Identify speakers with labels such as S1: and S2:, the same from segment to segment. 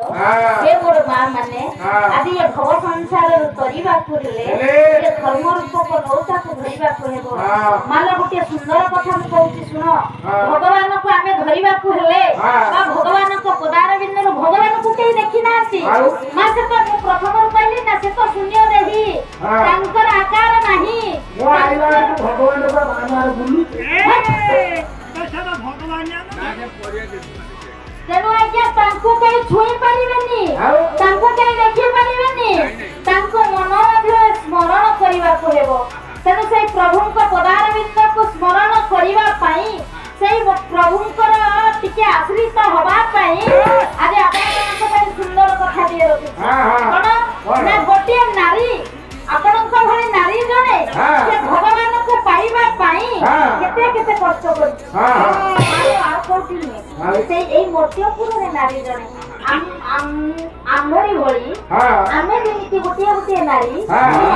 S1: हे मोर मां माने आदि ये भव संसार करिबा कुले ये धर्म रूप को नौता को धरिबा को हेबो माला गोटे सुंदर कथा म कहूची सुनो भगवान को आमे धरिबा को हेले बा भगवान को पदार बिंदु भगवान को केही देखि नासी मा से तो प्रथम रु कहली ना से तो शून्य देही तांकर आकार नाही
S2: वो आइला भगवान को मानवार बुल्लू
S3: दशरा भगवान ना परिया
S1: तेनु आज्ञा तांको कई छुई परिबेनी तांको कई देखि परिबेनी तांको मन मध्ये स्मरण करिबा को हेबो तेनु सेई प्रभु को पदार वित्त को स्मरण करिबा पई सेई प्रभु को टिके आश्रित होबा पई आदि आपन को सुंदर कथा दिए रखि कोन ना गोटे नारी आपन को भली नारी जने से भगवान को पाइबा पई केते केते कष्ट कर आ कोठी से এই মধ্যপুরে নারী জনে আমরি ভଳି ଆମେ ଯେମିତି ଗୋଟିଏ ଗୋଟିଏ ନାରୀ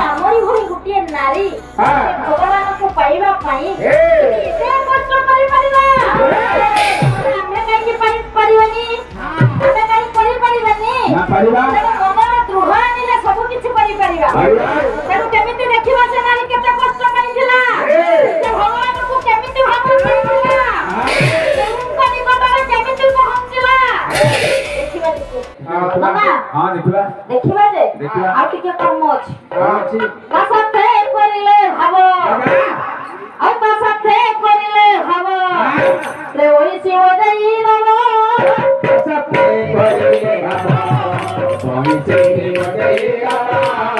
S1: ଆମରି ଭଳି ଗୋଟିଏ ନାରୀ ଭଗବାନଙ୍କୁ ପାଇବା ପାଇଁ କେତେ କଷ୍ଟ କରିପାରିବା ଆମେ କାହିଁକି ପାରିବାନି ଆମେ କାହିଁକି କରିପାରିବାନି ମନର ଦୃଢ ଆଣିଲେ ସବୁ କିଛି କରିପାରିବା ତେଣୁ କେମିତି ଦେଖିବା ସେ ନାରୀ କେତେ କଷ୍ଟ କରିଥିଲା ସେ ଭଗବାନଙ୍କୁ କେମିତି ଭାବ କରିଥିଲା देखिबा जे आ टिके कम अछि पासाथे करिले हबो आ पासाथे करिले हबो रे ओई शिव देई रबो पासाथे करिले हबो ओई शिव देई रबो